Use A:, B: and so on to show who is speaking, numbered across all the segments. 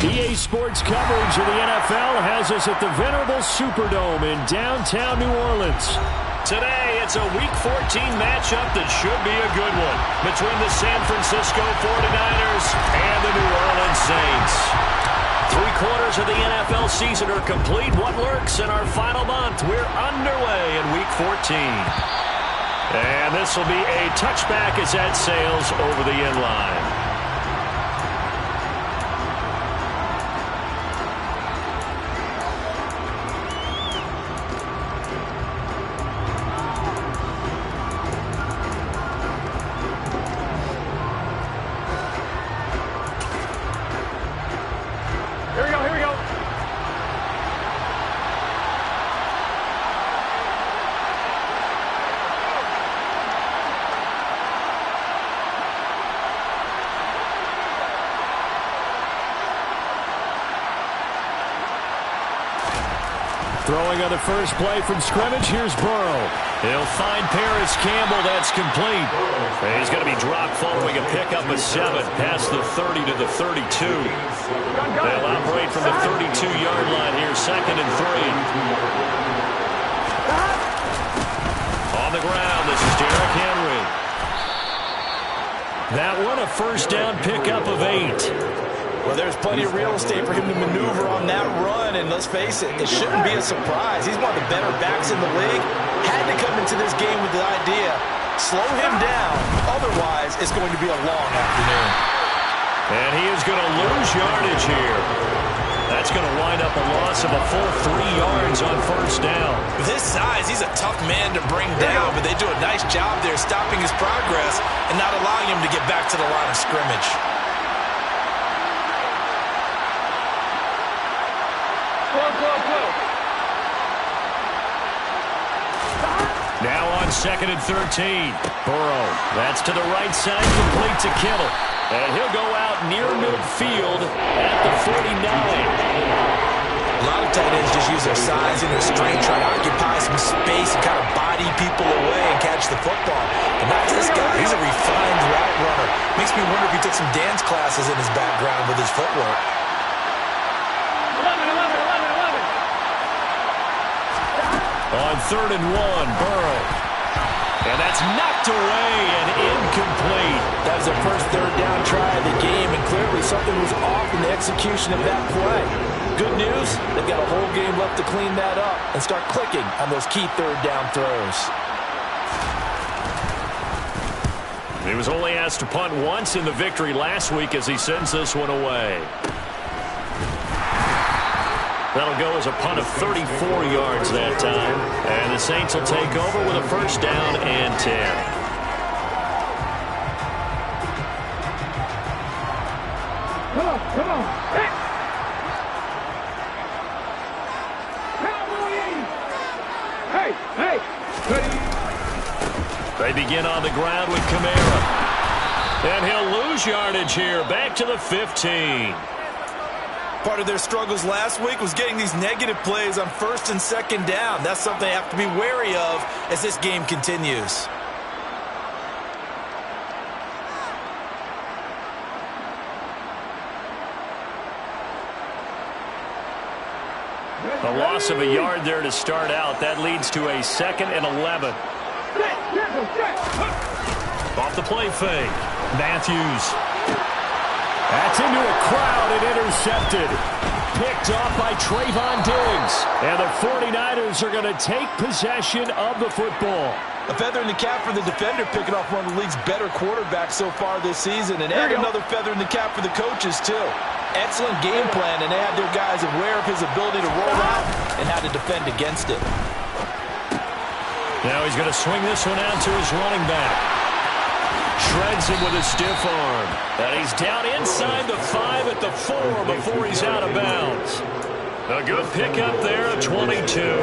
A: EA Sports coverage of the NFL has us at the venerable Superdome in downtown New Orleans. Today, it's a Week 14 matchup that should be a good one between the San Francisco 49ers and the New Orleans Saints. 3/4 of the NFL season are complete. What lurks in our final month? We're underway in Week 14. And this will be a touchback as that sails over the end line. Throwing on the first play from scrimmage, here's Burrow. He'll find Paris Campbell. That's complete. He's going to be dropped following a pickup of 7 past the 30 to the 32. They'll operate from the 32-yard line here, 2nd and 3. On the ground, this is Derrick Henry. That one, a first down pickup of 8.
B: Well, there's plenty of real estate for him to maneuver on that run, and let's face it, it shouldn't be a surprise. He's one of the better backs in the league. Had to come into this game with the idea, slow him down, otherwise it's going to be a long afternoon.
A: And he is going to lose yardage here. That's going to wind up a loss of a full 3 yards on first down.
B: With his size, he's a tough man to bring down, but they do a nice job there stopping his progress and not allowing him to get back to the line of scrimmage.
A: Now on 2nd and 13. Burrow, that's to the right side, complete to Kittle. And he'll go out near midfield at the 49.
B: A lot of tight ends just use their size and their strength, try to occupy some space and kind of body people away and catch the football. But not this guy. He's a refined route runner. Makes me wonder if he took some dance classes in his background with his footwork.
A: On 3rd and 1, Burrow. And that's knocked away and incomplete.
B: That was their first 3rd down try of the game, and clearly something was off in the execution of that play. Good news, they've got a whole game left to clean that up and start clicking on those key 3rd down throws.
A: He was only asked to punt once in the victory last week as he sends this one away. That'll go as a punt of 34 yards that time. And the Saints will take over with a first down and 10.
C: Come on. Hey.
A: They begin on the ground with Kamara. And he'll lose yardage here, back to the 15.
B: Part of their struggles last week was getting these negative plays on 1st and 2nd down. That's something they have to be wary of as this game continues.
A: A loss of a yard there to start out. That leads to a 2nd and 11. Off the play fake. Matthews. That's into a crowd and intercepted. Picked off by Trayvon Diggs. And the 49ers are going to take possession of the football.
B: A feather in the cap for the defender, picking off one of the league's better quarterbacks so far this season. And add another feather in the cap for the coaches, too. Excellent game plan, and they have their guys aware of his ability to roll out and how to defend against it.
A: Now he's going to swing this one out to his running back. Shreds him with a stiff arm. And he's down inside the 5 at the 4 before he's out of bounds. A good pickup there at 22.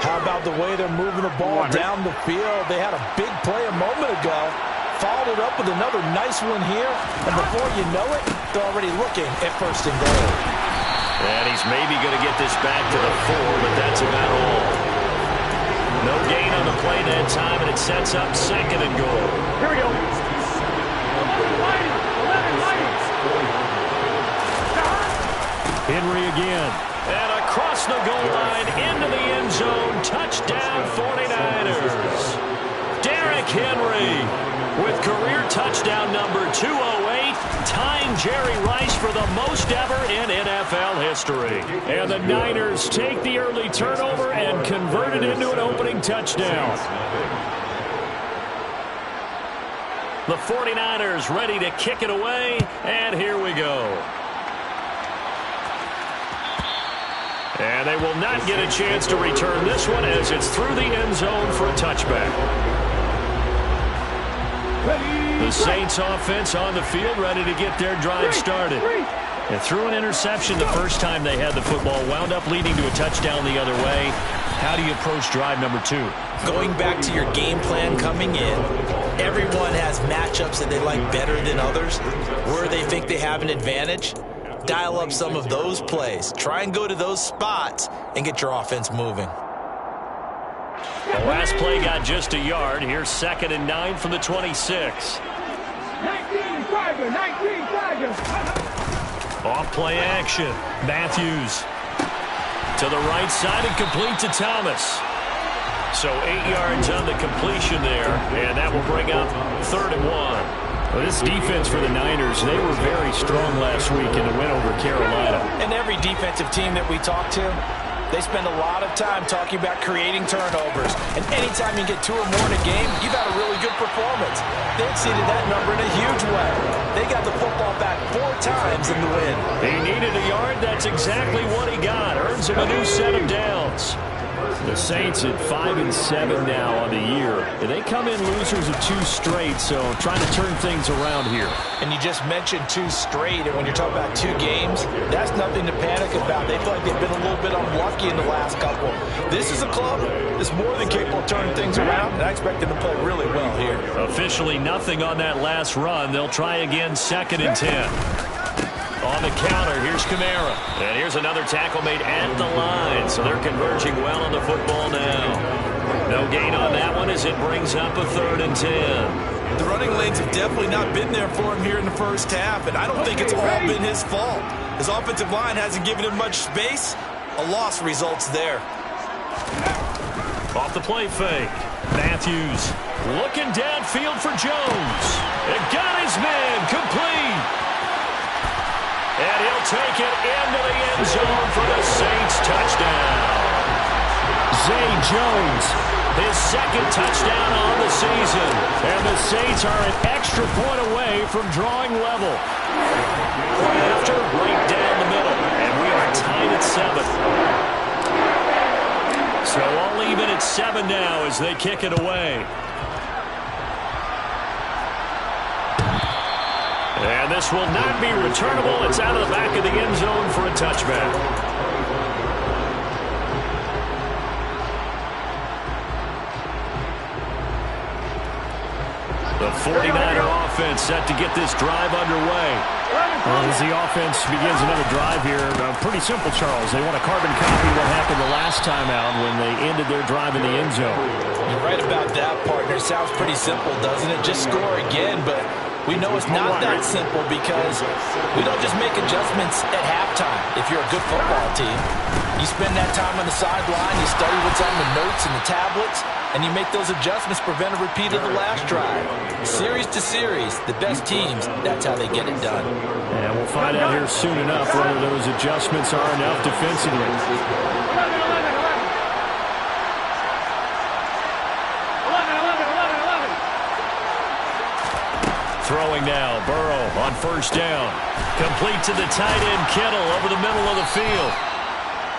B: How about the way they're moving the ball down the field? They had a big play a moment ago. Followed it up with another nice one here. And before you know it, they're already looking at 1st and goal.
A: And he's maybe going to get this back to the 4, but that's about all. No gain on the play that time, and it sets up 2nd and goal.
C: Here we go. 11 lighting.
A: zone. Touchdown 49ers. Derrick Henry with career touchdown number 208, tying Jerry Rice for the most ever in NFL history. And the Niners take the early turnover and convert it into an opening touchdown. The 49ers ready to kick it away, and here we go. And they will not get a chance to return this one as it's through the end zone for a touchback. The Saints offense on the field ready to get their drive started. And threw an interception the first time they had the football, wound up leading to a touchdown the other way. How do you approach drive number 2?
B: Going back to your game plan coming in, everyone has matchups that they like better than others, where they think they have an advantage. Dial up some of those plays. Try and go to those spots and get your offense moving.
A: The last play got just a yard. Here's 2nd and 9 from the 26.
C: 19 Tiger.
A: Off play action. Matthews to the right side and complete to Thomas. So 8 yards on the completion there, and that will bring up 3rd and 1. Well, this defense for the Niners, they were very strong last week in the win over Carolina.
B: And every defensive team that we talk to, they spend a lot of time talking about creating turnovers. And anytime you get 2 or more in a game, you've had a really good performance. They exceeded that number in a huge way. They got the football back 4 times in the win.
A: He needed a yard. That's exactly what he got. Earns him a new set of downs. The Saints at 5-7 now on the year. And they come in losers of 2 straight, so trying to turn things around here.
B: And you just mentioned 2 straight, and when you're talking about 2 games, that's nothing to panic about. They feel like they've been a little bit unlucky in the last couple. This is a club that's more than capable of turning things around, and I expect them to play really well here.
A: Officially nothing on that last run. They'll try again 2nd and 10. On the counter, here's Kamara. And here's another tackle made at the line. So they're converging well on the football now. No gain on that one as it brings up a 3rd and 10.
B: The running lanes have definitely not been there for him here in the first half, and I don't think it's all been his fault. His offensive line hasn't given him much space. A loss results there.
A: Off the play fake. Matthews looking downfield for Jones. And got his man complete. And he'll take it into the end zone for the Saints touchdown. Zay Jones, his 2nd touchdown on the season. And the Saints are an extra point away from drawing level. After right down the middle. And we are tied at 7. So all even at 7 now as they kick it away. And this will not be returnable. It's out of the back of the end zone for a touchback. The 49er offense set to get this drive underway. Well, as the offense begins another drive here, pretty simple, Charles. They want to carbon copy what happened the last time out when they ended their drive in the end zone.
B: You're right about that, partner. Sounds pretty simple, doesn't it? Just score again, but we know it's not that simple because we don't just make adjustments at halftime if you're a good football team. You spend that time on the sideline, you study what's on the notes and the tablets, and you make those adjustments, prevent a repeat of the last drive. Series to series, the best teams, that's how they get it done.
A: And we'll find out here soon enough whether those adjustments are enough defensively. Throwing now, Burrow on 1st down. Complete to the tight end, Kittle, over the middle of the field.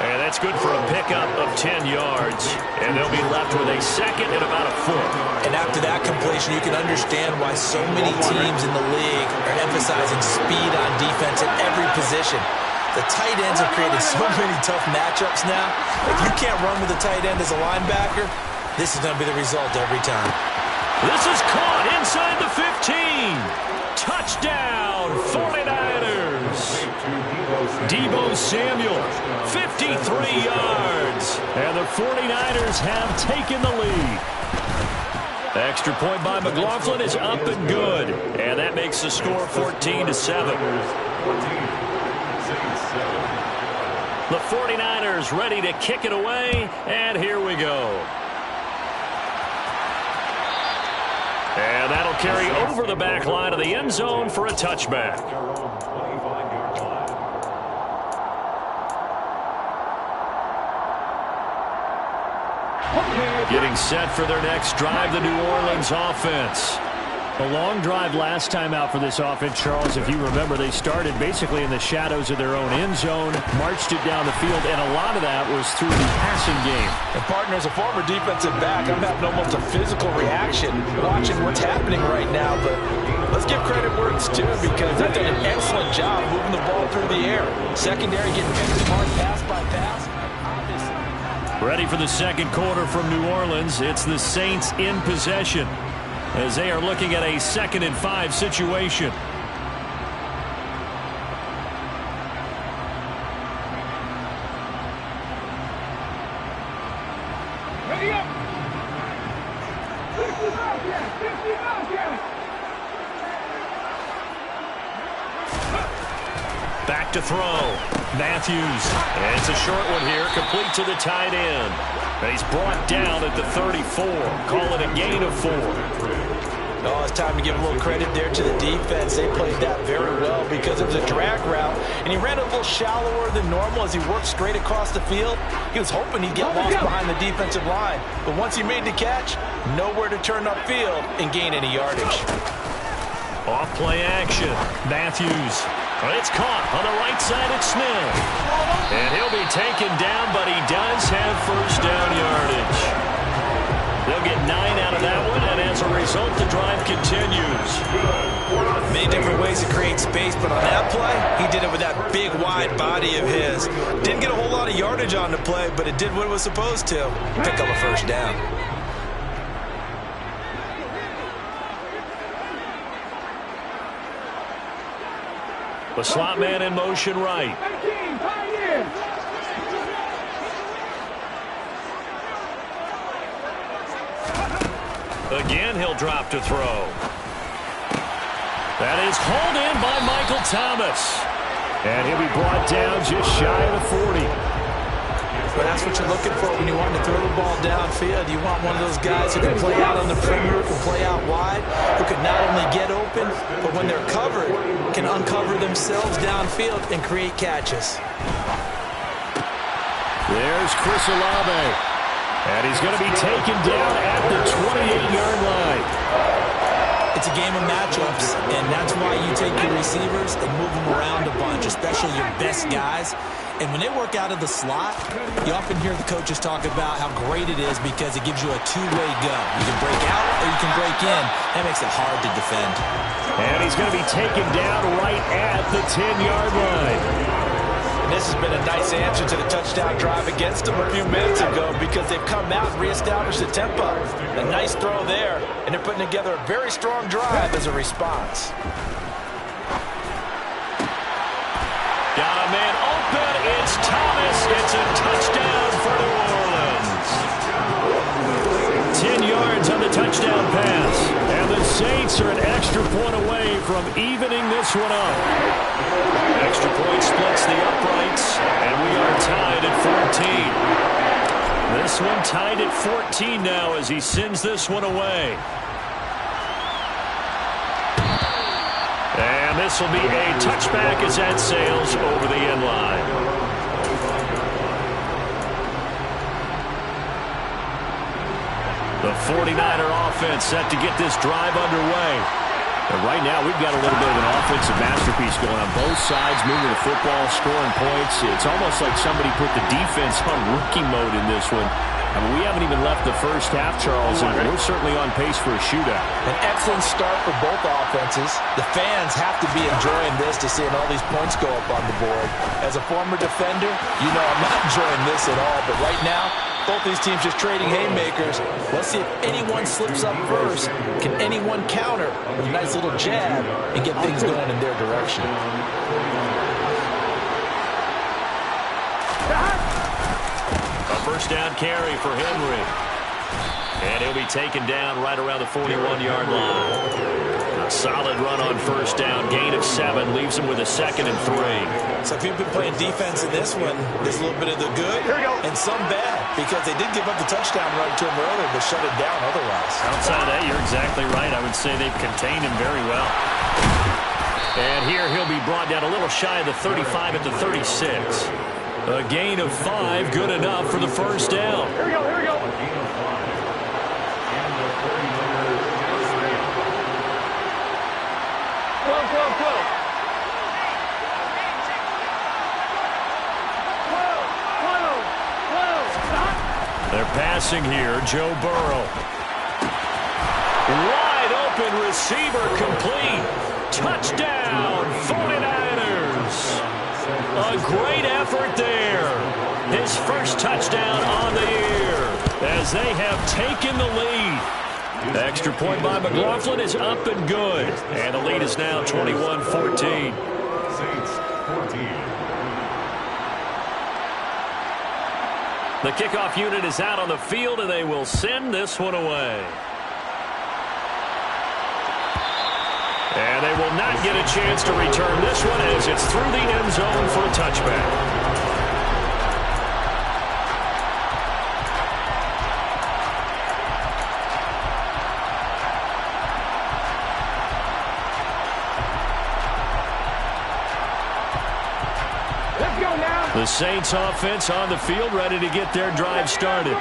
A: And that's good for a pickup of 10 yards. And they'll be left with a 2nd and about a 4.
B: And after that completion, you can understand why so many teams in the league are emphasizing speed on defense at every position. The tight ends have created so many tough matchups now. If you can't run with a tight end as a linebacker, this is going to be the result every time.
A: This is caught inside the 15. Touchdown, 49ers. Deebo Samuel, 53 yards. And the 49ers have taken the lead. Extra point by McLaughlin is up and good. And that makes the score 14-7. The 49ers ready to kick it away, and here we go. And that'll carry over the back line of the end zone for a touchback. Getting set for their next drive, the New Orleans offense. A long drive last time out for this offense, Charles. If you remember, they started basically in the shadows of their own end zone, marched it down the field, and a lot of that was through the passing game.
B: And partner, as a former defensive back, I'm having almost a physical reaction watching what's happening right now. But let's give credit where it's due, because they've done an excellent job moving the ball through the air. Secondary getting picked apart pass by pass.
A: Ready for the second quarter from New Orleans. It's the Saints in possession, as they are looking at a 2nd and 5 situation.
C: Ready up. 50 miles yet. 50 miles yet.
A: Back to throw. Matthews. And it's a short one here, complete to the tight end. And he's brought down at the 34. Call it a gain of 4.
B: Oh, it's time to give a little credit there to the defense. They played that very well because it was a drag route, and he ran a little shallower than normal as he worked straight across the field. He was hoping he'd get lost behind the defensive line, but once he made the catch, nowhere to turn upfield and gain any yardage.
A: Off play action. Matthews. It's caught on the right side at Smith. And he'll be taken down, but he does have first down yardage. They'll get 9 out of that one, and as a result, the drive continues.
B: Many different ways to create space, but on that play, he did it with that big, wide body of his. Didn't get a whole lot of yardage on the play, but it did what it was supposed to. Pick up a first down.
A: The slot man in motion right. Again, he'll drop to throw. That is hauled in by Michael Thomas. And he'll be brought down just shy of the 40.
B: But that's what you're looking for when you want to throw the ball downfield. You want one of those guys who can play out on the perimeter, can play out wide, who can not only get open, but when they're covered, can uncover themselves downfield and create catches.
A: There's Chris Olave. And he's going to be taken down at the 28-yard line.
B: It's a game of matchups, and that's why you take your receivers and move them around a bunch, especially your best guys. And when they work out of the slot, you often hear the coaches talk about how great it is because it gives you a two-way go. You can break out or you can break in. That makes it hard to defend.
A: And he's going to be taken down right at the 10-yard line.
B: And this has been a nice answer to the touchdown drive against them a few minutes ago because they've come out and reestablished the tempo. A nice throw there, and they're putting together a very strong drive as a response.
A: Got a man open. It's Thomas. It's a touchdown for New Orleans. 10 yards on the touchdown pass. And the Saints are an extra point away from evening this one up. Extra point splits the uprights, and we are tied at 14. This one tied at 14 now as he sends this one away. And this will be a touchback as that sails over the end line. The 49er offense set to get this drive underway. And right now, we've got a little bit of an offensive masterpiece going on both sides, moving the football, scoring points. It's almost like somebody put the defense on rookie mode in this one. I mean, we haven't even left the first half, Charles, and we're certainly on pace for a shootout.
B: An excellent start for both offenses. The fans have to be enjoying this to seeing all these points go up on the board. As a former defender, you know I'm not enjoying this at all, but right now, both these teams just trading haymakers. Let's see if anyone slips up first. Can anyone counter with a nice little jab and get things going in their direction?
A: A first down carry for Henry. And he'll be taken down right around the 41-yard line. Solid run on first down. Gain of 7 leaves him with a 2nd and 3.
B: So if you've been playing defense in this one, there's a little bit of the good and some bad, because they did give up the touchdown run to him earlier, but shut it down otherwise.
A: Outside of that, you're exactly right. I would say they've contained him very well. And here he'll be brought down a little shy of the 35 at the 36. A gain of 5, good enough for the first down.
C: Here we go, here we go. Go.
A: They're passing here. Joe Burrow. Wide open receiver complete. Touchdown, 49ers. A great effort there. His first touchdown on the year as they have taken the lead. The extra point by McLaughlin is up and good. And the lead is now 21-14.
D: Saints 14.
A: The kickoff unit is out on the field, and they will send this one away. And they will not get a chance to return this one as it's through the end zone for a touchback. The Saints offense on the field, ready to get their drive started.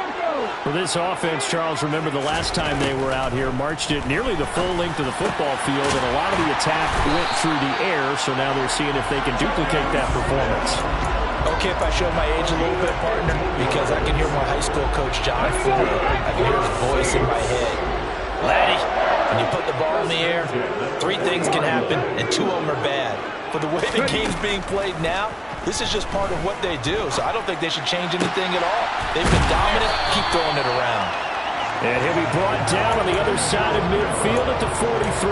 A: For this offense, Charles, remember the last time they were out here, marched it nearly the full length of the football field, and a lot of the attack went through the air, so now they're seeing if they can duplicate that performance.
B: Okay, if I show my age a little bit, partner, because I can hear my high school coach, John Ford. I can hear his voice in my head. Laddie, when you put the ball in the air, 3 things can happen, and 2 of them are bad. For the way the game's being played now, this is just part of what they do, so I don't think they should change anything at all. They've been dominant. Keep throwing it around.
A: And he'll be brought down on the other side of midfield at the 43.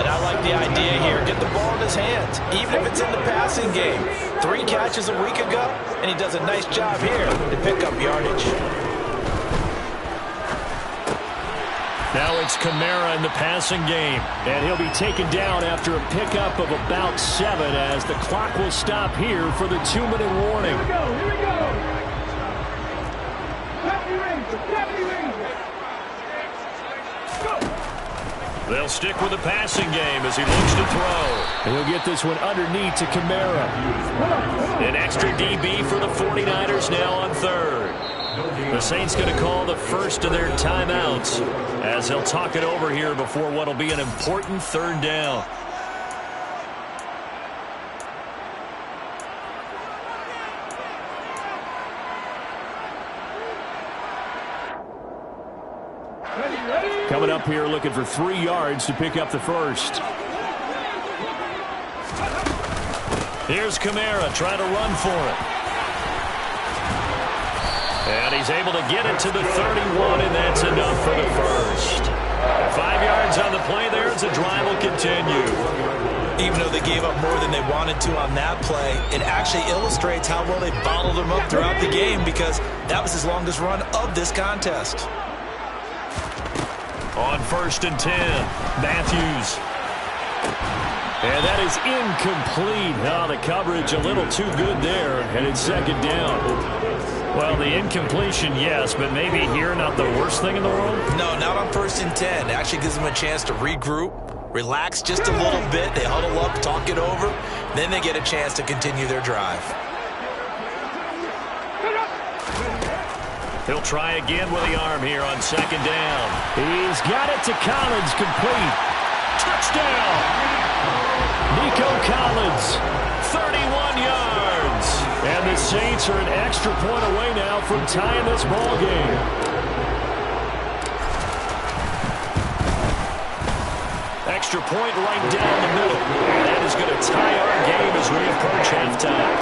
B: And I like the idea here. Get the ball in his hands, even if it's in the passing game. 3 catches a week ago, and he does a nice job here to pick up yardage.
A: Now it's Kamara in the passing game, and he'll be taken down after a pickup of about 7 as the clock will stop here for the 2-minute warning.
C: Here we go. Deputy Ranger. Go.
A: They'll stick with the passing game as he looks to throw. And he'll get this one underneath to Kamara. An extra DB for the 49ers now on 3rd. The Saints going to call the first of their timeouts as they'll talk it over here before what will be an important 3rd down.
C: Ready.
A: Coming up here looking for 3 yards to pick up the first. Here's Kamara trying to run for it. And he's able to get it to the 31, and that's enough for the first. 5 yards on the play there as the drive will continue.
B: Even though they gave up more than they wanted to on that play, it actually illustrates how well they bottled them up throughout the game, because that was his longest run of this contest.
A: On 1st and 10, Matthews. And that is incomplete. Oh, the coverage a little too good there, and it's 2nd down. Well, the incompletion, yes, but maybe here not the worst thing in the world?
B: No, not on 1st and 10. It actually gives them a chance to regroup, relax just a little bit. They huddle up, talk it over. Then they get a chance to continue their drive.
A: He'll try again with the arm here on 2nd down. He's got it to Collins, complete. Touchdown! Nico Collins, 31 yards. And the Saints are an extra point away now from tying this ball game. Extra point right down the middle. And that is going to tie our game as we approach halftime.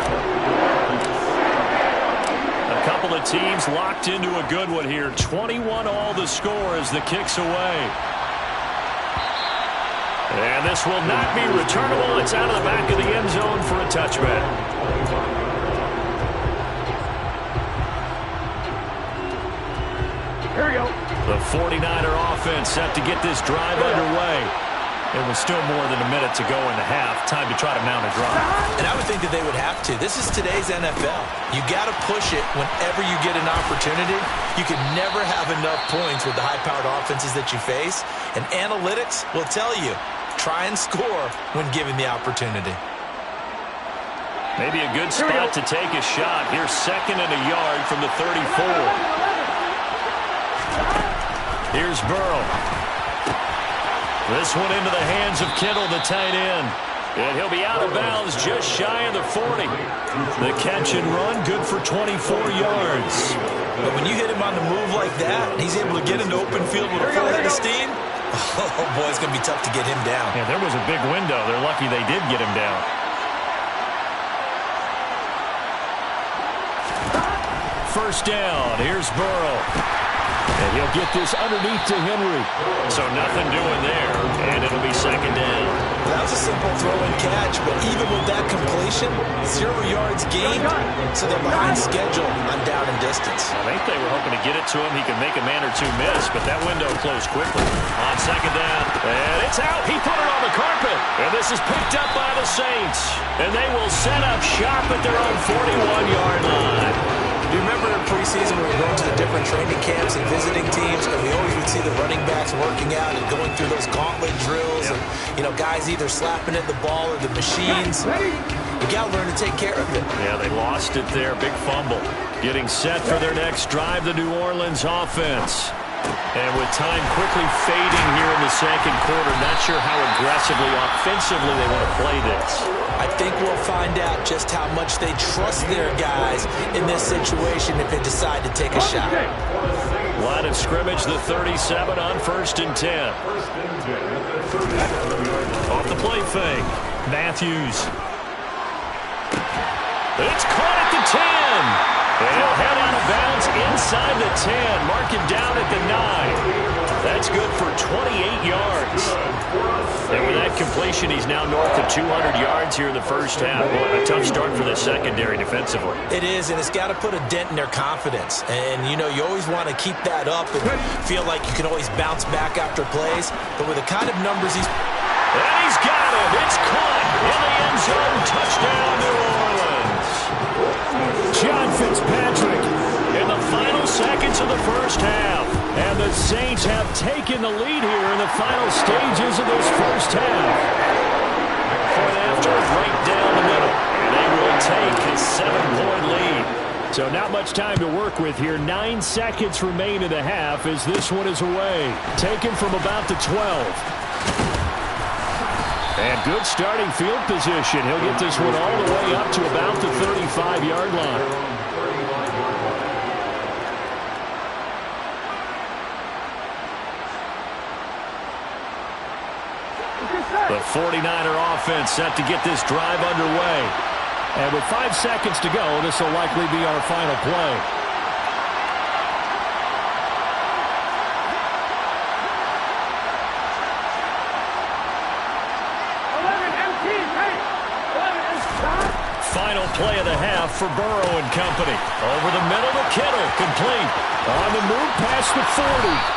A: A couple of teams locked into a good one here. 21 all the score as the kick's away. And this will not be returnable. It's out of the back of the end zone for a touchback.
C: Here we go.
A: The 49er offense set to get this drive underway. It was still more than a minute to go in the half. Time to try to mount a drive.
B: And I would think that they would have to. This is today's NFL. You got to push it whenever you get an opportunity. You can never have enough points with the high-powered offenses that you face. And analytics will tell you, try and score when given the opportunity.
A: Maybe a good spot to take a shot. Here's 2nd and a yard from the 34. Here's Burrow. This one into the hands of Kittle, the tight end. And he'll be out of bounds just shy of the 40. The catch and run, good for 24 yards.
B: But when you hit him on the move like that, and he's able to get into open field with a full head of steam, oh, boy, it's going to be tough to get him down.
A: Yeah, there was a big window. They're lucky they did get him down. First down. Here's Burrow. And he'll get this underneath to Henry. So nothing doing there. And it'll be 2nd down.
B: That was a simple throw and catch, but even with that completion, 0 yards gained, so they're behind schedule on down and distance.
A: I think they were hoping to get it to him. He could make a man or two miss, but that window closed quickly. On 2nd down. And it's out. He put it on the carpet. And this is picked up by the Saints. And they will set up shop at their own 41-yard line.
B: You remember in preseason when we were going to the different training camps and visiting teams, and we always would see the running backs working out and going through those gauntlet drills, and, you know, guys either slapping at the ball or the machines. You got to learn to take care of it.
A: Yeah, they lost it there. Big fumble. Getting set for their next drive, the New Orleans offense. And with time quickly fading here in the 2nd quarter, not sure how aggressively, offensively they want to play this.
B: I think we'll find out just how much they trust their guys in this situation if they decide to take a shot.
A: Line of scrimmage, the 37 on 1st and 10. Off the play fake. Matthews. It's caught at the 10. And he'll head out of bounds inside the 10. Mark him down at the 9. That's good for 28 yards. And with that completion, he's now north of 200 yards here in the first half. Well, a tough start for the secondary defensively.
B: It is, and it's got to put a dent in their confidence. And, you know, you always want to keep that up and feel like you can always bounce back after plays. But with the kind of numbers he's...
A: And he's got it. It's caught in the end zone. Touchdown, New Orleans. John Fitzpatrick in the final seconds of the first half. And the Saints have taken the lead here in the final stages of this first half. Point after, right down the middle. And they will take a 7-point lead. So not much time to work with here. 9 seconds remain in the half as this one is away. Taken from about the 12. And good starting field position. He'll get this one all the way up to about the 35-yard line. The 49er offense set to get this drive underway. And with 5 seconds to go, this will likely be our final play. Final play of the half for Burrow and company. Over the middle to Kittle, complete. On the move past the 40.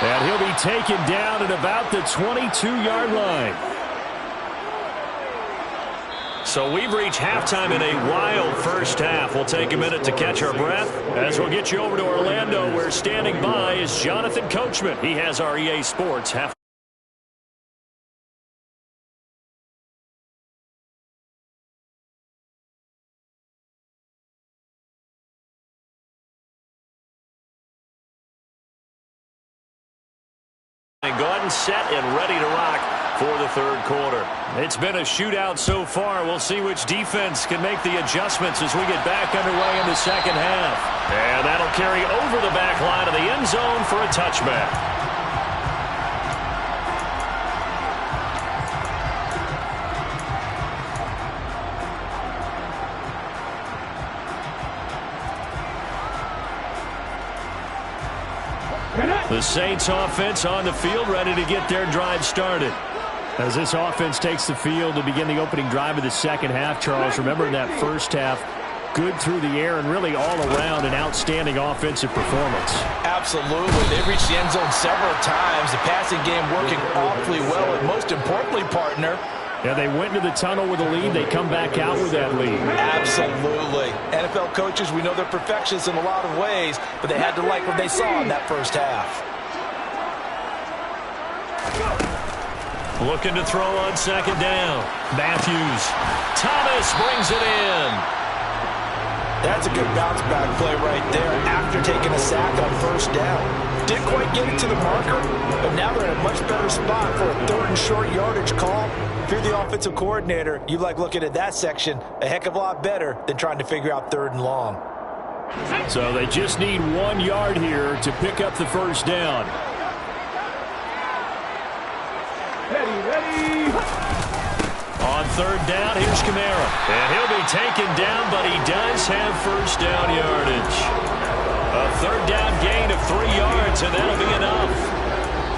A: And he'll be taken down at about the 22-yard line. So we've reached halftime in a wild first half. We'll take a minute to catch our breath as we'll get you over to Orlando, where standing by is Jonathan Coachman. He has our EA Sports half. Go ahead and set and ready to rock for the third quarter. It's been a shootout so far. We'll see which defense can make the adjustments as we get back underway in the second half. And that'll carry over the back line of the end zone for a touchback. The Saints offense on the field, ready to get their drive started. As this offense takes the field to begin the opening drive of the second half, Charles, remember in that first half, Good through the air and really all around an outstanding offensive performance.
B: Absolutely. They reached the end zone several times. The passing game working awfully well. And most importantly, partner,
A: yeah, they went into the tunnel with a lead. They come back out with that lead.
B: Absolutely. NFL coaches, we know they're perfectionists in a lot of ways, but they had to like what they saw in that first half.
A: Looking to throw on second down. Matthews. Thomas brings it in.
B: That's a good bounce back play right there after taking a sack on first down. Didn't quite get it to the marker, but now they're in a much better spot for a 3rd and short yardage call. If you're the offensive coordinator, you like looking at that section a heck of a lot better than trying to figure out 3rd and long.
A: So they just need 1 yard here to pick up the first down.
C: Ready.
A: On 3rd down, here's Kamara. And he'll be taken down, but he does have first down yardage. A 3rd down gain of 3 yards, and that'll be enough.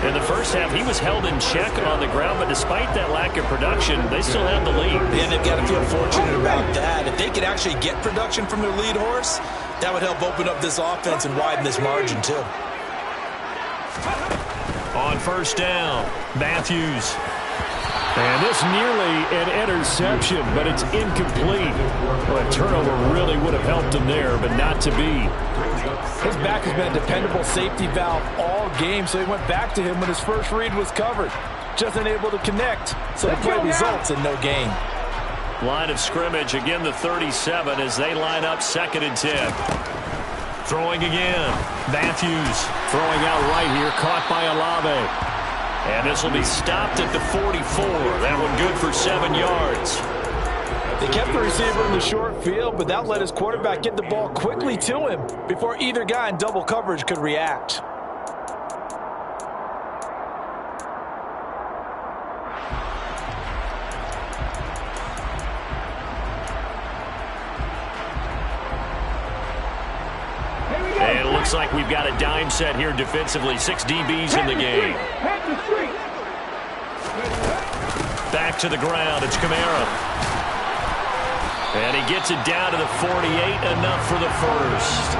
A: In the first half, he was held in check on the ground, but despite that lack of production, they still have the lead.
B: And they've got to feel fortunate about that. If they could actually get production from their lead horse, that would help open up this offense and widen this margin, too.
A: On first down, Matthews. And this nearly an interception, but it's incomplete. Well, a turnover really would have helped him there, but not to be.
E: His back has been a dependable safety valve all game, so he went back to him when his first read was covered. Just unable to connect, so the play results in no gain.
A: Line of scrimmage, again the 37 as they line up 2nd and 10. Throwing again. Matthews throwing out right here, caught by Olave. And this will be stopped at the 44. That one good for 7 yards.
E: They kept the receiver in the short field, but that let his quarterback get the ball quickly to him before either guy in double coverage could react.
A: And it looks like we've got a dime set here defensively. 6 DBs in the game. Back to the ground. It's Kamara. And he gets it down to the 48, enough for the first.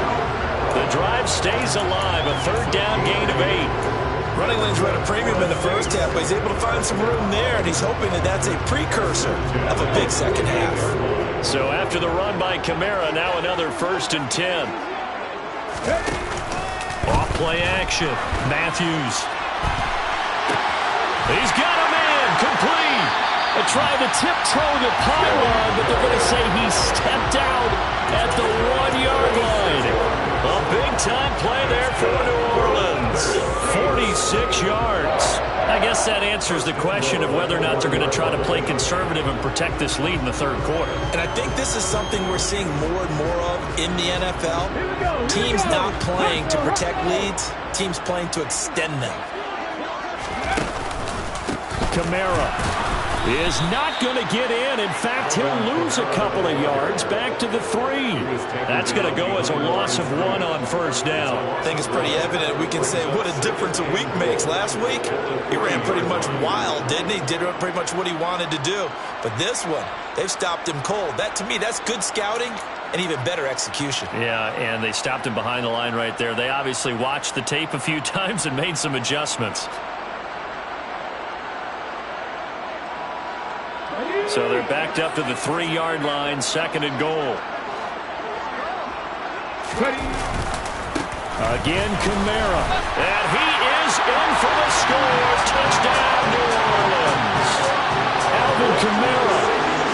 A: The drive stays alive, a 3rd down gain of 8.
B: Running lanes were at a premium in the first half, but he's able to find some room there, and he's hoping that that's a precursor of a big second half.
A: So after the run by Kamara, now another 1st and 10. Off play action. Matthews. He's got a man, complete. Tried to tiptoe the pylon, but they're going to say he stepped out at the 1 yard line. A big-time play there for New Orleans. 46 yards. I guess that answers the question of whether or not they're going to try to play conservative and protect this lead in the 3rd quarter.
B: And I think this is something we're seeing more and more of in the NFL. Teams not playing to protect leads, teams playing to extend them.
A: Kamara is not going to get in. In fact, he'll lose a couple of yards back to the 3. That's going to go as a loss of 1 on first down.
B: I think it's pretty evident. We can say what a difference a week makes. Last week, he ran pretty much wild, didn't he? Did pretty much what he wanted to do. But this one, they've stopped him cold. That, to me, that's good scouting and even better execution.
A: Yeah, and they stopped him behind the line right there. They obviously watched the tape a few times and made some adjustments. So they're backed up to the 3 yard line, 2nd and goal. Again, Kamara. And he is in for the score. Touchdown, New Orleans. Alvin Kamara,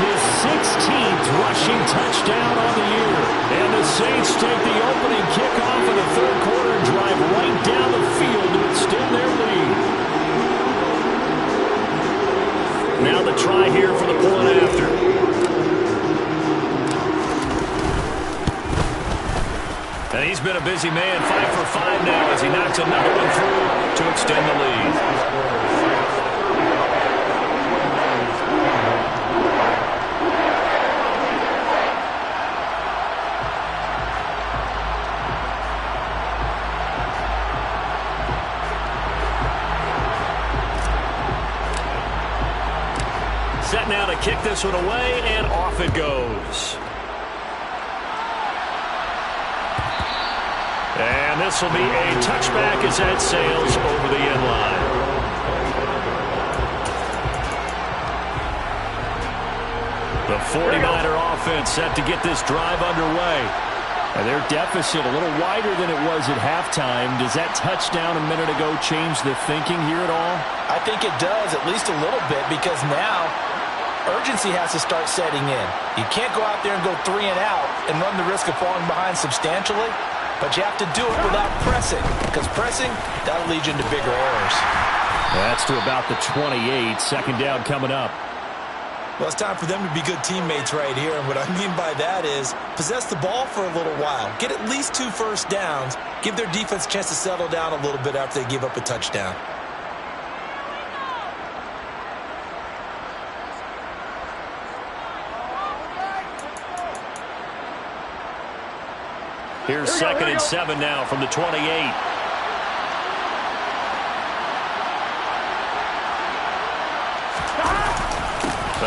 A: his 16th rushing touchdown on the year. And the Saints take the opening kickoff in the 3rd quarter and drive right down the field to extend their lead. Now the try here for the point after. And he's been a busy man, 5 for 5 now as he knocks another one through to extend the lead. Set now to kick this one away, and off it goes. this will be a touchback as that sails over the end line. The 49er offense set to get this drive underway. And their deficit a little wider than it was at halftime. Does that touchdown a minute ago change the thinking here at all?
E: I think it does, at least a little bit, because now urgency has to start setting in. You can't go out there and go 3 and out and run the risk of falling behind substantially, but you have to do it without pressing, because pressing, that'll lead you into bigger errors.
A: That's to about the 28. Second down coming up.
B: Well, it's time for them to be good teammates right here, and what I mean by that is possess the ball for a little while. Get at least 2 first downs. Give their defense a chance to settle down a little bit after they give up a touchdown.
A: Here's second and 7 now from the 28.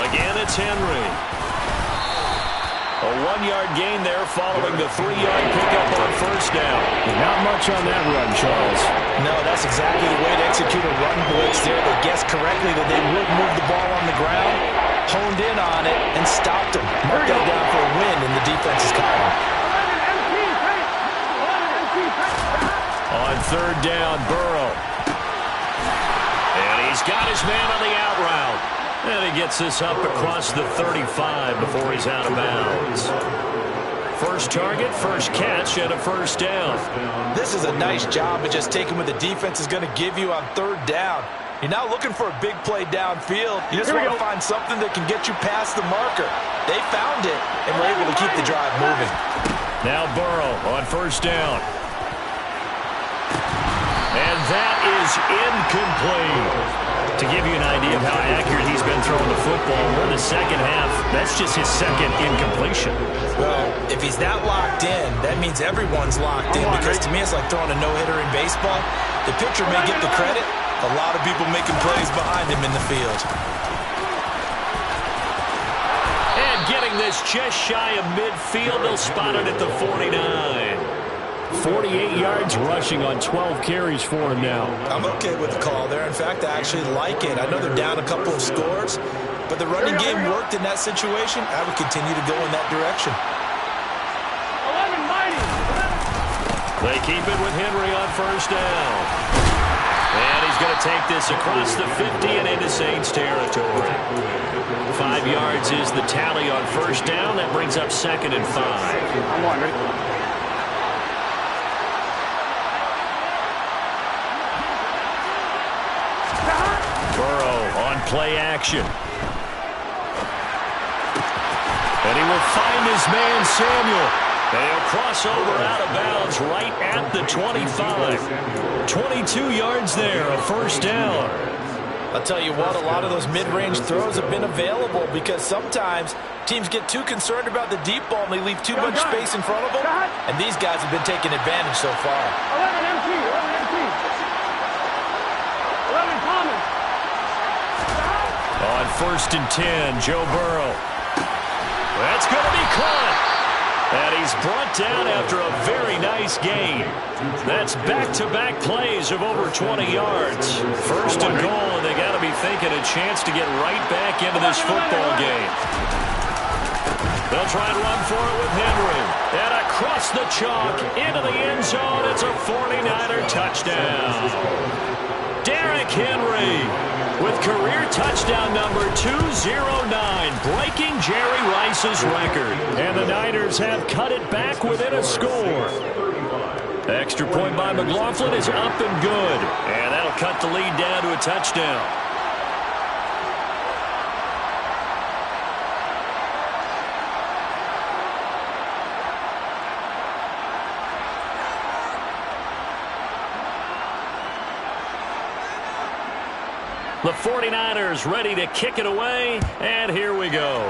A: Again, it's Henry. A 1-yard gain there following the 3-yard pickup on first down. Not much on that run, Charles.
E: No, that's exactly the way to execute a run blitz there. They guessed correctly that they would move the ball on the ground, honed in on it, and stopped them. Marked that down for a win in the defense's column.
A: On third down, Burrow. And he's got his man on the out route. And he gets this up across the 35 before he's out of bounds. First target, first catch, and a first down.
E: This is a nice job of just taking what the defense is going to give you on third down. You're not looking for a big play downfield. You just want to find something that can get you past the marker. They found it and were able to keep the drive moving.
A: Now Burrow on first down. And that is incomplete. To give you an idea of how accurate he's been throwing the football, we're in the second half. That's just his second incompletion.
B: Well, if he's that locked in, that means everyone's locked in, because to me it's like throwing a no-hitter in baseball. The pitcher may get the credit. A lot of people making plays behind him in the field.
A: And getting this just shy of midfield, they'll spot it at the 49. 48 yards rushing on 12 carries for him now.
B: I'm okay with the call there. In fact, I actually like it. I know they're down a couple of scores, but the running game worked in that situation. I would continue to go in that direction.
C: 11 mighty.
A: They keep it with Henry on first down. And he's going to take this across the 50 and into Saints territory. 5 yards is the tally on first down. That brings up second and 5.
C: I'm on, ready?
A: Burrow on play action. And he will find his man Samuel. And he'll cross over out of bounds right at the 25. 22 yards there, a first down.
E: I'll tell you what, a lot of those mid-range throws have been available because sometimes teams get too concerned about the deep ball and they leave too much space in front of them. And these guys have been taking advantage so far.
C: 11 MT, 11 MT. 11 Thomas.
A: On first and 10, Joe Burrow. That's going to be caught. And he's brought down after a very nice gain. That's back-to-back plays of over 20 yards. First and goal, and they got to be thinking a chance to get right back into this football game. They'll try and run for it with Henry. And across the chalk, into the end zone. It's a 49er touchdown. Derrick Henry with career touchdown number 209, breaking Jerry Rice's record. And the Niners have cut it back within a score. Extra point by McLaughlin is up and good. And that'll cut the lead down to a touchdown. The 49ers ready to kick it away, and here we go.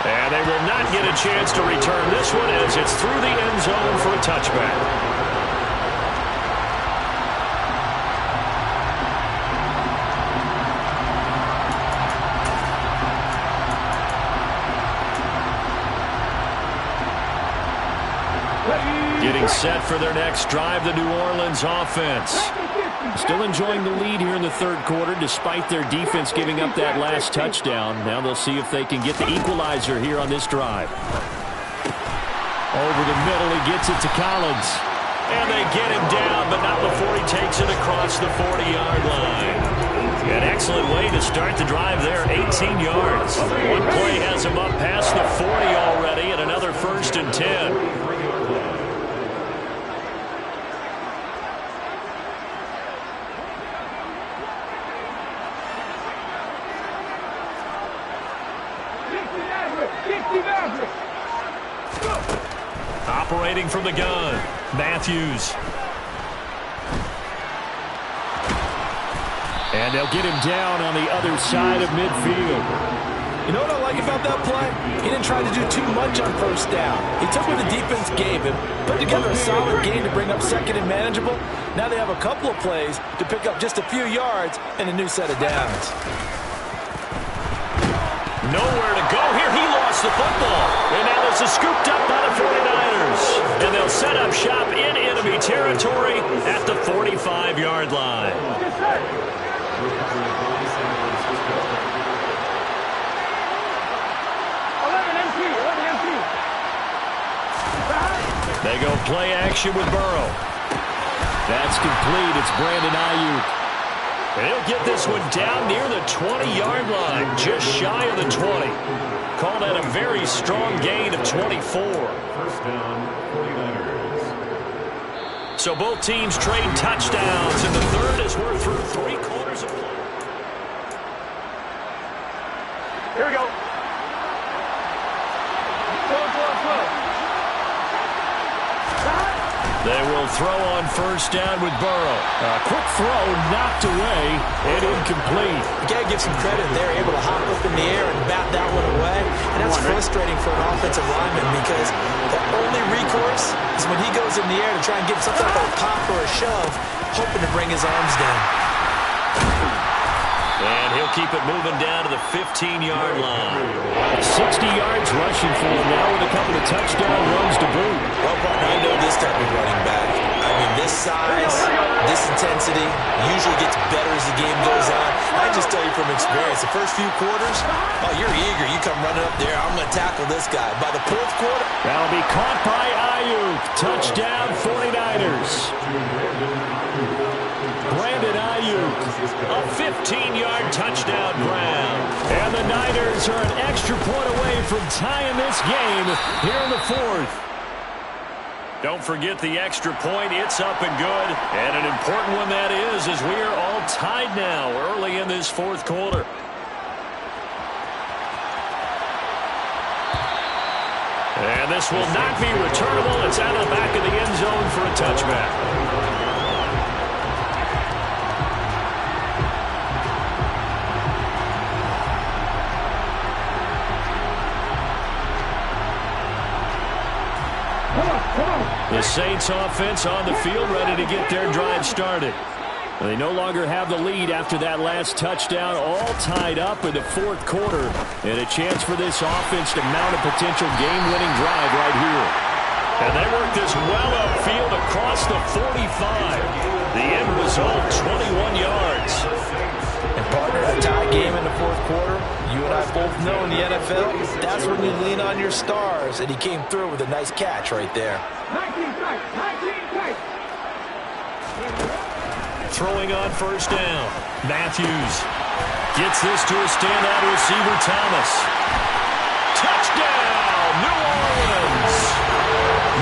A: And they will not get a chance to return this one as it's through the end zone for a touchback. Getting set for their next drive, the New Orleans offense. Still enjoying the lead here in the third quarter, despite their defense giving up that last touchdown. Now they'll see if they can get the equalizer here on this drive. Over the middle, he gets it to Collins. And they get him down, but not before he takes it across the 40-yard line. An excellent way to start the drive there, 18 yards. One play has him up past the 40 already, and another 1st and 10. Operating from the gun, Matthews. And they'll get him down on the other side of midfield.
E: You know what I like about that play? He didn't try to do too much on 1st down. He took what the defense gave him, put together a solid game to bring up 2nd and manageable. Now they have a couple of plays to pick up just a few yards and a new set of downs.
A: Nowhere to go here. He lost the football. And now this is scooped up by the 49ers. And they'll set up shop in enemy territory at the 45-yard line. They go play action with Burrow. That's complete. It's Brandon Ayuk. He'll get this one down near the 20-yard line, just shy of the 20. Call that a very strong gain of 24.
D: 1st down, 49ers.
A: So both teams trade touchdowns in the third as we're through 3 quarters of play.
C: Here we go.
A: They will throw on 1st down with Burrow. A quick throw knocked away and incomplete.
B: You got to give some credit. They're able to hop up in the air and bat that one away. And that's frustrating for an offensive lineman because the only recourse is when he goes in the air to try and get some type of a pop or a shove, hoping to bring his arms down.
A: And he'll keep it moving down to the 15-yard line. 60 yards rushing for him now with a couple of touchdown runs to boot.
B: Well, partner, I know this type of running back. I mean, this size, this intensity usually gets better as the game goes on. I just tell you from experience, the first few quarters, oh, you're eager. You come running up there, I'm going to tackle this guy. By the 4th quarter,
A: that'll be caught by Ayuk. Touchdown, 49ers. Brandon Ayuk, a 15-yard touchdown grab. And the Niners are an extra point away from tying this game here in the 4th. Don't forget the extra point. It's up and good. And an important one that is, as we are all tied now early in this 4th quarter. And this will not be returnable. It's out of the back of the end zone for a touchback. The Saints offense on the field, ready to get their drive started. They no longer have the lead after that last touchdown, all tied up in the 4th quarter. And a chance for this offense to mount a potential game-winning drive right here. And they work this well upfield across the 45. The end result, 21 yards.
E: And partner, a tie game in the 4th quarter. You and I both know in the NFL, that's when you lean on your stars. And he came through with a nice catch right there.
C: 19 tight.
A: Throwing on 1st down. Matthews gets this to a standout receiver, Thomas. Touchdown, New Orleans.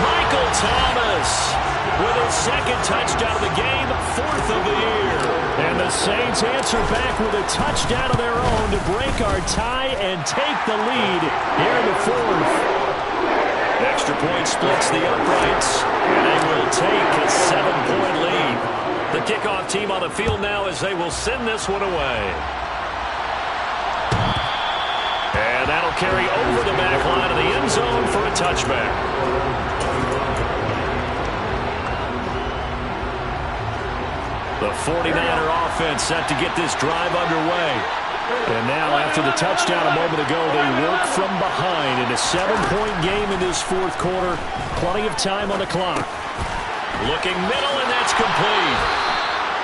A: Michael Thomas with his 2nd touchdown of the game, 4th of the year. And the Saints answer back with a touchdown of their own to break our tie and take the lead here in the 4th. Extra point splits the uprights, and they will take a 7-point lead. The kickoff team on the field now as they will send this one away. And that'll carry over the back line of the end zone for a touchback. The 49er offense set to get this drive underway. And now, after the touchdown a moment ago, they work from behind in a 7-point game in this fourth quarter. Plenty of time on the clock. Looking middle, and that's complete.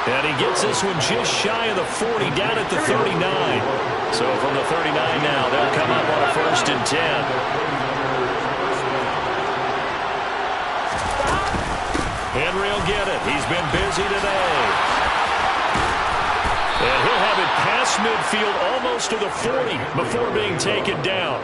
A: And he gets this one just shy of the 40, down at the 39. So from the 39 now, they'll come up on a 1st and 10. Henry will get it. He's been busy today. And he'll have it past midfield almost to the 40 before being taken down.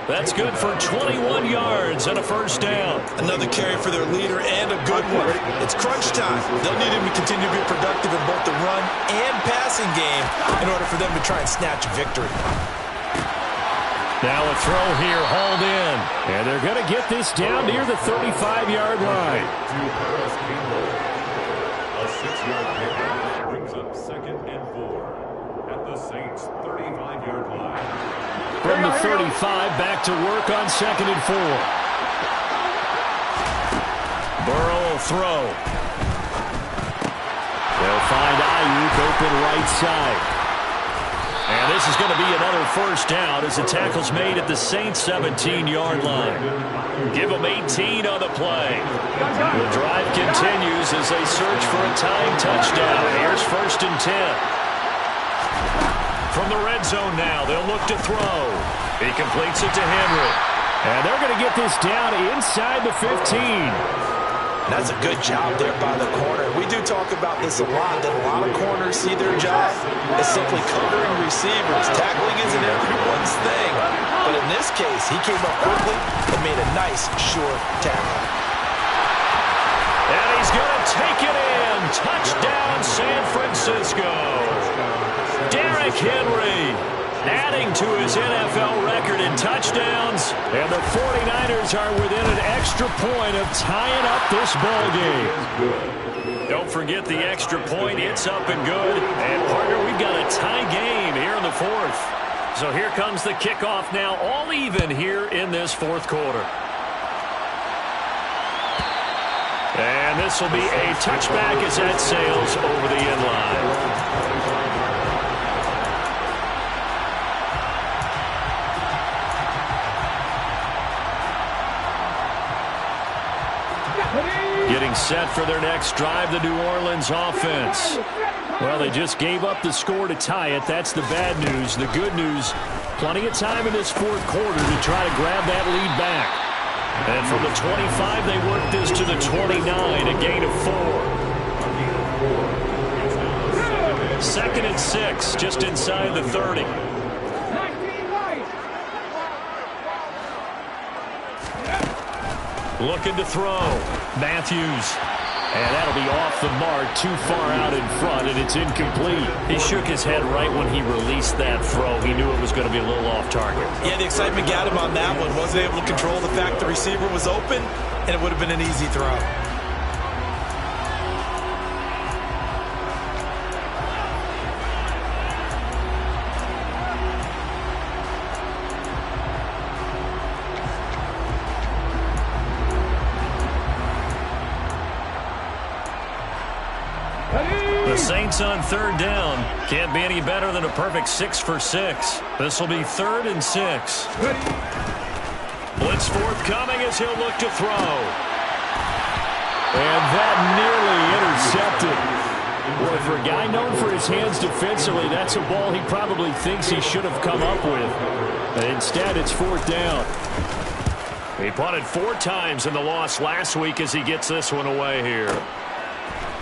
A: That's good for 21 yards and a 1st down.
B: Another carry for their leader and a good one. It's crunch time. They'll need him to continue to be productive in both the run and passing game in order for them to try and snatch a victory.
A: Now a throw here, hauled in. And they're going to get this down near the 35-yard line.
D: A 6-yard pickup brings up 2nd and 4 at the Saints' 35-yard line.
A: From the 35, back to work on 2nd and 4. Burrow will throw. They'll find Ayuk open right side. And this is going to be another 1st down as the tackle's made at the Saints' 17-yard line. Give them 18 on the play. The drive continues as they search for a tying touchdown. Here's 1st and 10. From the red zone now, they'll look to throw. He completes it to Henry. And they're going to get this down inside the 15.
B: That's a good job there by the corner. We do talk about this a lot, that a lot of corners see their job as simply covering receivers. Tackling isn't everyone's thing. But in this case, he came up quickly and made a nice, short tackle.
A: And he's going to take it in. Touchdown, San Francisco. Derrick Henry adding to his NFL record in touchdowns. And the 49ers are within an extra point of tying up this ball game. Don't forget the extra point. It's up and good. And, partner, we've got a tie game here in the 4th. So here comes the kickoff now, all even here in this 4th quarter. And this will be a touchback as that sails over the end line. Getting set for their next drive, the New Orleans offense. Well, they just gave up the score to tie it. That's the bad news. The good news, plenty of time in this 4th quarter to try to grab that lead back. And from the 25, they work this to the 29, a gain of 4. 2nd and 6, just inside the 30. Looking to throw. Matthews. And that'll be off the mark, too far out in front, and it's incomplete. He shook his head right when he released that throw. He knew it was going to be a little off target.
B: Yeah, the excitement got him on that one. Wasn't able to control the fact the receiver was open, and it would have been an easy throw.
A: The Saints on 3rd down. Can't be any better than a perfect 6 for 6. This will be 3rd and 6. Blitz forthcoming as he'll look to throw. And that nearly intercepted. Boy, for a guy known for his hands defensively, that's a ball he probably thinks he should have come up with. But instead, it's 4th down. He punted 4 times in the loss last week as he gets this one away here.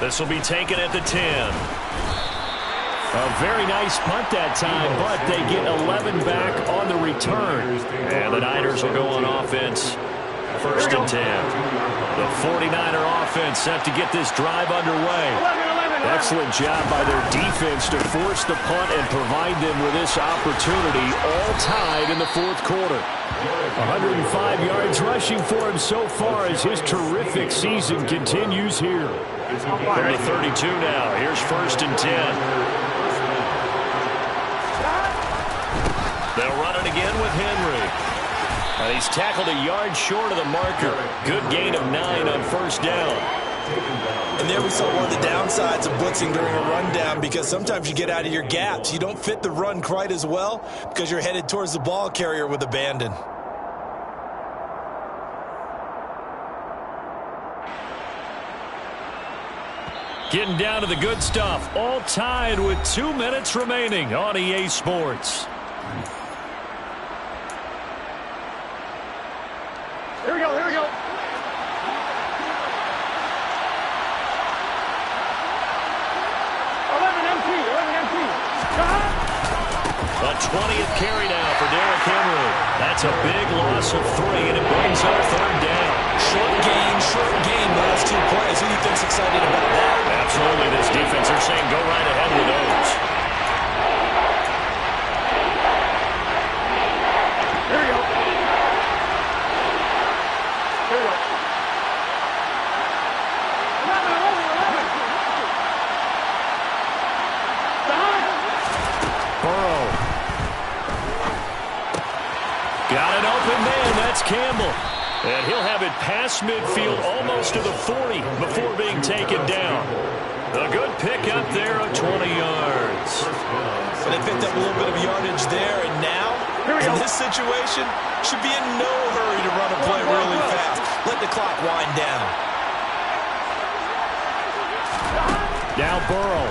A: This will be taken at the 10. A very nice punt that time, but they get 11 back on the return. And the Niners will go on offense. 1st and 10. The 49er offense set to get this drive underway. Excellent job by their defense to force the punt and provide them with this opportunity, all tied in the 4th quarter. 105 yards rushing for him so far as his terrific season continues here. From the 32 now, here's 1st and 10. They'll run it again with Henry. And he's tackled a yard short of the marker. Good gain of 9 on 1st down.
B: And there we saw one of the downsides of blitzing during a rundown, because sometimes you get out of your gaps. You don't fit the run quite as well because you're headed towards the ball carrier with abandon.
A: Getting down to the good stuff. All tied with 2 minutes remaining on EA Sports.
C: Here we go, here we go.
A: A 20th carry now for Derrick Henry. That's a big loss of 3, and it brings up 3rd down.
B: Short gain, last 2 plays. Who do you think's excited about that?
A: Absolutely, this defense, they're saying go right ahead with those.
C: Here we go. Here we go. 11.
A: Burrow. Got an open man. That's Campbell. And he'll have it past midfield, almost to the 40, before being taken down. A good pickup there of 20 yards.
B: So they picked up a little bit of yardage there, and now, in this situation, should be in no hurry to run a play really fast. Let the clock wind down.
A: Now Burrow.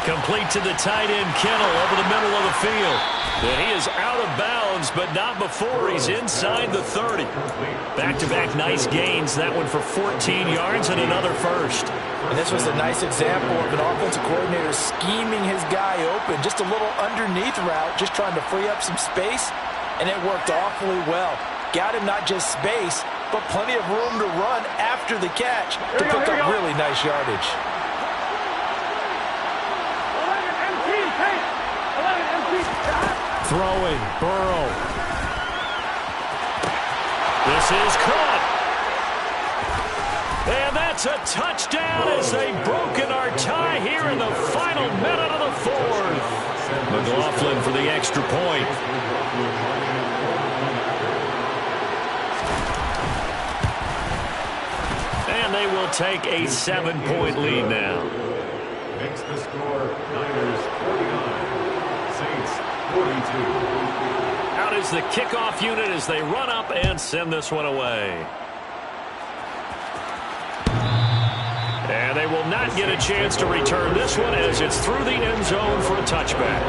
A: Complete to the tight end, Kittle, over the middle of the field. And he is out of bounds, but not before he's inside the 30. Back-to-back nice gains. That one for 14 yards and another first.
E: And this was a nice example of an offensive coordinator scheming his guy open. Just a little underneath route, just trying to free up some space, and it worked awfully well. Got him not just space, but plenty of room to run after the catch to pick up really nice yardage.
A: Throwing, Burrow. This is caught. And that's a touchdown as they've broken our tie here in the final minute of the 4th. McLaughlin for the extra point. And they will take a 7-point lead now.
D: Makes the score Niners 49, Saints 42.
A: Out is the kickoff unit as they run up and send this one away. And they will not get a chance to return this one as it's through the end zone for a touchback.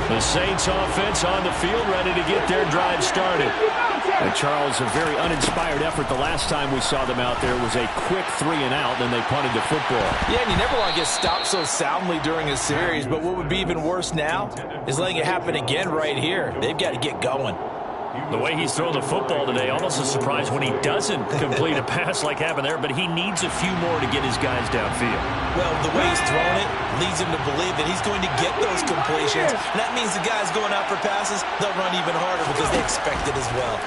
A: The Saints offense on the field, ready to get their drive started. And Charles, a very uninspired effort the last time we saw them out there was a quick 3-and-out, then they punted the football.
E: Yeah, and you never want to get stopped so soundly during a series, but what would be even worse now is letting it happen again right here. They've got to get going.
A: The way he's thrown the football today, almost a surprise when he doesn't complete a pass like happened there, but he needs a few more to get his guys downfield.
B: Well, the way he's thrown it leads him to believe that he's going to get those completions. And that means the guys going out for passes, they'll run even harder because they expect it as well.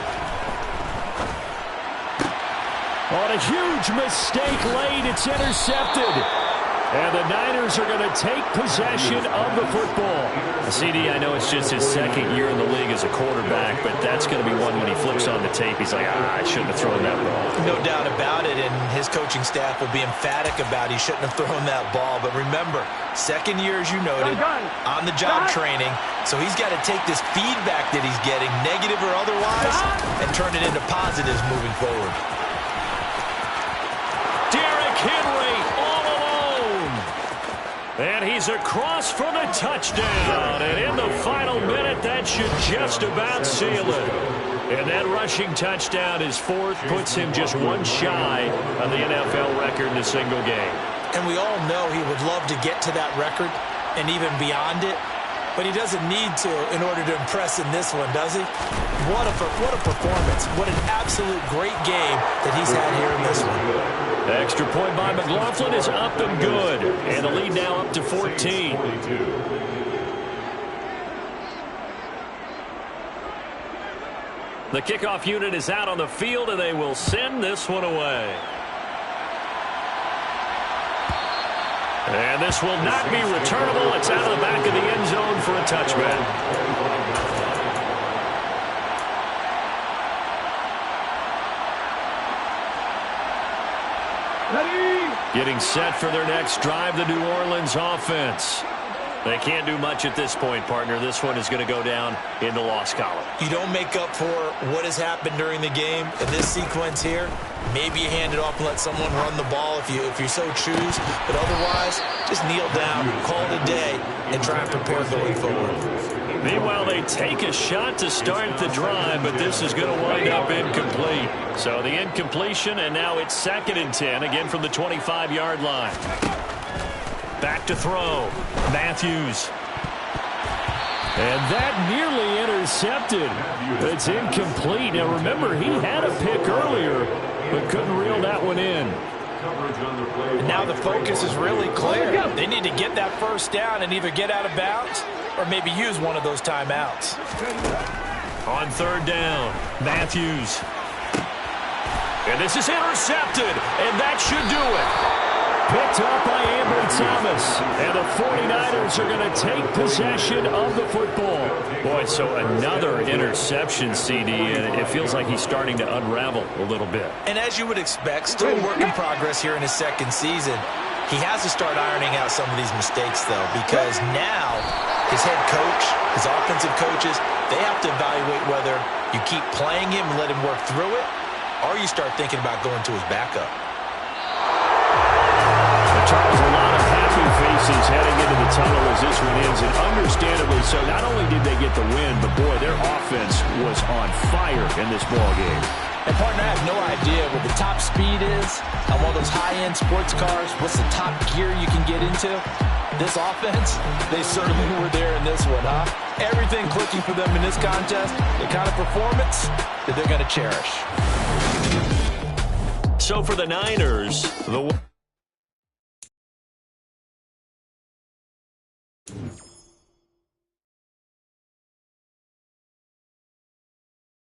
A: On a huge mistake late, it's intercepted. And the Niners are going to take possession of the football. CD, I know it's just his 2nd year in the league as a quarterback, but that's going to be one when he flips on the tape. He's like, I shouldn't have thrown that ball.
B: No doubt about it, and his coaching staff will be emphatic about he shouldn't have thrown that ball. But remember, 2nd year, as you noted, on-the-job training, so he's got to take this feedback that he's getting, negative or otherwise, and turn it into positives moving forward.
A: Derrick Henry all alone. And he's across for the touchdown. And in the final minute, that should just about seal it. And that rushing touchdown, his 4th, puts him just one shy of the NFL record in a single game.
B: And we all know he would love to get to that record and even beyond it. But he doesn't need to in order to impress in this one, does he? What a performance. What an absolute great game that he's had here in this one.
A: The extra point by McLaughlin is up and good. And the lead now up to 14. The kickoff unit is out on the field, and they will send this one away. And this will not be returnable. It's out of the back of the end zone for a touchback.
C: Ready?
A: Getting set for their next drive, the New Orleans offense. They can't do much at this point, partner. This one is going to go down in the loss column.
B: You don't make up for what has happened during the game in this sequence here. Maybe you hand it off and let someone run the ball if you so choose. But otherwise, just kneel down, call it a day, and try and prepare going forward.
A: Meanwhile, they take a shot to start the drive, but this is going to wind up incomplete. So the incompletion, and now it's 2nd and 10, again from the 25-yard line. Back to throw. Matthews. And that nearly intercepted. It's incomplete. Now, remember, he had a pick earlier, but couldn't reel that one in.
E: And now the focus is really clear. They need to get that first down and either get out of bounds or maybe use one of those timeouts.
A: On 3rd down, Matthews. And this is intercepted, and that should do it. Picked up by Ambry Thomas. And the 49ers are going to take possession of the football. Boy, so another interception, CD, and it feels like he's starting to unravel a little bit.
B: And as you would expect, still a work in progress here in his 2nd season. He has to start ironing out some of these mistakes, though, because now his head coach, his offensive coaches, they have to evaluate whether you keep playing him and let him work through it, or you start thinking about going to his backup.
A: Charles, a lot of happy faces heading into the tunnel as this one ends, and understandably so. Not only did they get the win, but boy, their offense was on fire in this ball game.
E: And partner, I have no idea what the top speed is on one of those high-end sports cars. What's the top gear you can get into? This offense, they certainly were there in this one, huh? Everything clicking for them in this contest, the kind of performance that they're going to cherish.
A: So for the Niners, the